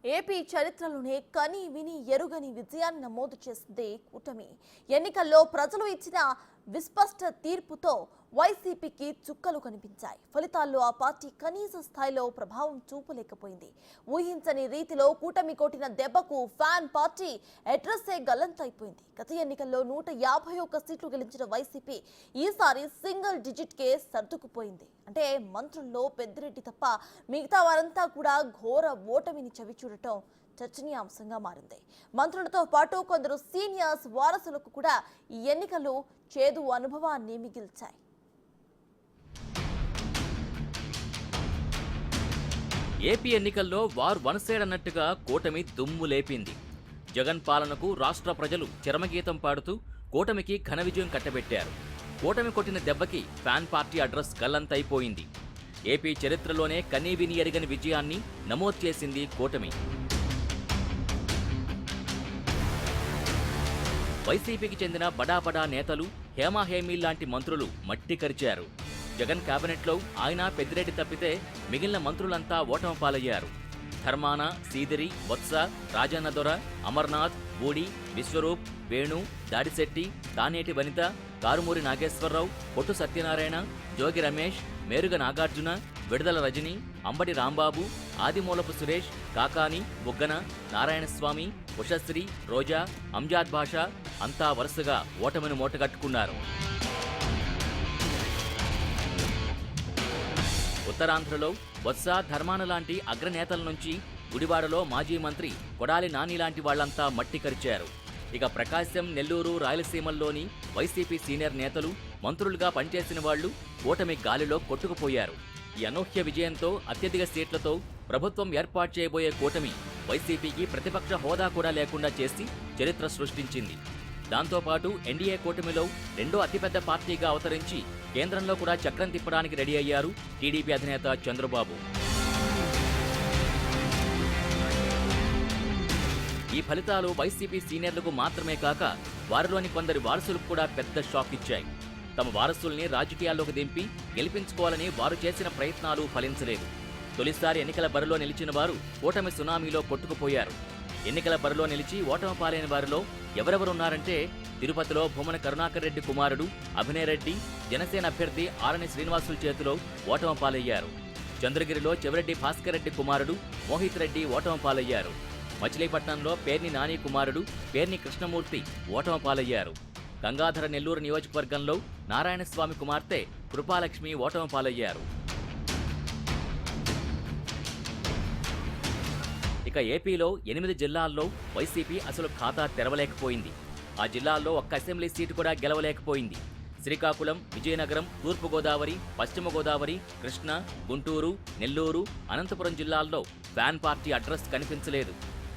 AP చరిత్రలోనే కని విని ఎరుగని విజయాన్ని నమోదు చేసింది కూటమి. ఎన్నికల్లో ప్రజలు ఇచ్చిన విస్పష్ట తీర్పుతో వైసీపీకి చుక్కలు కనిపించాయి. ఫలితాల్లో ఆ పార్టీ కనీస స్థాయిలో ప్రభావం చూపలేకపోయింది. ఊహించని రీతిలో కూటమి కొట్టిన దెబ్బకు ఫ్యాన్ పార్టీ అడ్రస్సే గల్లంతైపోయింది. గత ఎన్నికల్లో 151 సీట్లు గెలిచిన వైసీపీ ఈసారి సింగిల్ డిజిట్కే సర్దుకుపోయింది. అంటే మంత్రుల్లో పెద్దిరెడ్డి తప్ప మిగతా వారంతా కూడా ఘోర ఓటమిని చవిచూడటం చర్చనీయాంశంగా మారింది. మంత్రులతో పాటు కొందరు సీనియర్స్ వారసులకు కూడా ఈ ఎన్నికలు చేదు అనుభవాన్ని మిగిల్చాయి. ఏపీ ఎన్నికల్లో వార్ వన్ సైడ్ అన్నట్టుగా కూటమి దుమ్ము లేపింది. జగన్ పాలనకు రాష్ట్ర ప్రజలు చరమగీతం పాడుతూ కూటమికి ఘన విజయం కట్టబెట్టారు. కూటమి కొట్టిన దెబ్బకి ఫ్యాన్ పార్టీ అడ్రస్ గల్లంతైపోయింది. ఏపీ చరిత్రలోనే కనీవిని ఎరగని విజయాన్ని నమోదు చేసింది కూటమి. వైసీపీకి చెందిన బడాబడా నేతలు, హేమాహేమీ లాంటి మంత్రులు మట్టి కరిచారు. జగన్ కేబినెట్లో ఆయన, పెద్దిరెడ్డి తప్పితే మిగిలిన మంత్రులంతా ఓటమి పాలయ్యారు. ధర్మాన, సీదిరి, బొత్స, రాజన్న దొర, అమర్నాథ్, బూడి, విశ్వరూప్, వేణు, దాడిశెట్టి, తానేటి వనిత, కారుమూరి నాగేశ్వరరావు, పొట్టు సత్యనారాయణ, జోగి రమేష్, మేరుగ నాగార్జున, విడుదల రజని, అంబటి రాంబాబు, ఆదిమూలపు సురేష్, కాకాని, బుగ్గన, నారాయణస్వామి, ఉషశ్రీ, రోజా, అంజాద్ భాషా అంతా వరుసగా ఓటమిని మూటగట్టుకున్నారు. ఉత్తరాంధ్రలో బొత్స, ధర్మాన లాంటి అగ్రనేతల నుంచి గుడివాడలో మాజీ మంత్రి కొడాలి నాని లాంటి వాళ్లంతా మట్టి కరిచారు. ఇక ప్రకాశం, నెల్లూరు, రాయలసీమల్లోని వైసీపీ సీనియర్ నేతలు, మంత్రులుగా పనిచేసిన వాళ్లు ఓటమి గాలిలో కొట్టుకుపోయారు. ఈ అనూహ్య విజయంతో అత్యధిక సీట్లతో ప్రభుత్వం ఏర్పాటు చేయబోయే కూటమి వైసీపీకి ప్రతిపక్ష హోదా కూడా లేకుండా చేసి చరిత్ర సృష్టించింది. దాంతోపాటు ఎన్డీఏ కూటమిలో రెండో అతిపెద్ద పార్టీగా అవతరించి కేంద్రంలో కూడా చక్రం తిప్పడానికి రెడీ అయ్యారు టీడీపీ అధినేత చంద్రబాబు. ఈ ఫలితాలు వైసీపీ సీనియర్లకు మాత్రమే కాక వారిలోని కొందరి వారసులకు కూడా పెద్ద షాక్ ఇచ్చాయి. తమ వారసుల్ని రాజకీయాల్లోకి దింపి గెలిపించుకోవాలని వారు చేసిన ప్రయత్నాలు ఫలించలేదు. తొలిసారి ఎన్నికల బరిలో నిలిచిన వారు కూటమి సునామీలో కొట్టుకుపోయారు. ఎన్నికల బరిలో నిలిచి ఓటమి పాలైన వారిలో ఎవరెవరున్నారంటే తిరుపతిలో భూమన కరుణాకర్ రెడ్డి కుమారుడు అభినయ్ రెడ్డి జనసేన అభ్యర్థి ఆరణి శ్రీనివాసుల చేతిలో ఓటమి పాలయ్యారు. చంద్రగిరిలో చెవిరెడ్డి భాస్కర్ రెడ్డి కుమారుడు మోహిత్ రెడ్డి ఓటమి పాలయ్యారు. మచిలీపట్నంలో పేర్ని నాని కుమారుడు పేర్ని కృష్ణమూర్తి ఓటమి పాలయ్యారు. గంగాధర నెల్లూరు నియోజకవర్గంలో నారాయణస్వామి కుమార్తె కృపాలక్ష్మి ఓటమి పాలయ్యారు. ఇక ఏపీలో 8 జిల్లాల్లో వైసీపీ అసలు ఖాతా తెరవలేకపోయింది. ఆ జిల్లాల్లో ఒక్క అసెంబ్లీ సీటు కూడా గెలవలేకపోయింది. శ్రీకాకుళం, విజయనగరం, తూర్పుగోదావరి, పశ్చిమ గోదావరి, కృష్ణా, గుంటూరు, నెల్లూరు, అనంతపురం జిల్లాల్లో ఫ్యాన్ పార్టీ అడ్రస్ కనిపించలేదు.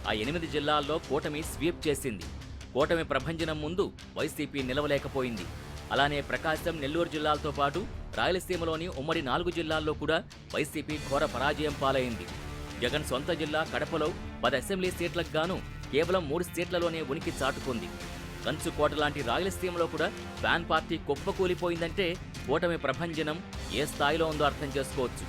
ఆ 8 జిల్లాల్లో కూటమి స్వీప్ చేసింది. కూటమి ప్రభంజనం ముందు వైసీపీ నిలవలేకపోయింది. అలానే ప్రకాశం, నెల్లూరు జిల్లాలతో పాటు రాయలసీమలోని ఉమ్మడి 4 జిల్లాల్లో కూడా వైసీపీ ఘోర పరాజయం పాలైంది. జగన్ సొంత జిల్లా కడపలో 10 అసెంబ్లీ సీట్లకు గాను కేవలం 3 సీట్లలోనే ఉనికి చాటుకుంది. కంచుకోట లాంటి రాయలసీమలో కూడా ఫ్యాన్ పార్టీ కుప్పకూలిపోయిందంటే కూటమి ప్రభంజనం ఏ స్థాయిలో ఉందో అర్థం చేసుకోవచ్చు.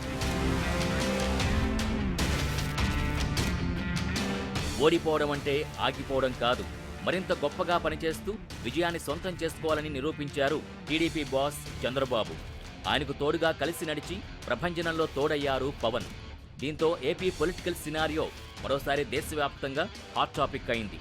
ఓడిపోవడం అంటే ఆగిపోవడం కాదు, మరింత గొప్పగా పనిచేస్తూ విజయాన్ని సొంతం చేసుకోవాలని నిరూపించారు టీడీపీ బాస్ చంద్రబాబు. ఆయనకు తోడుగా కలిసి నడిచి ప్రభంజనంలో తోడయ్యారు పవన్. దీంతో ఏపీ పొలిటికల్ సినారియో మరోసారి దేశవ్యాప్తంగా హాట్ టాపిక్ అయింది.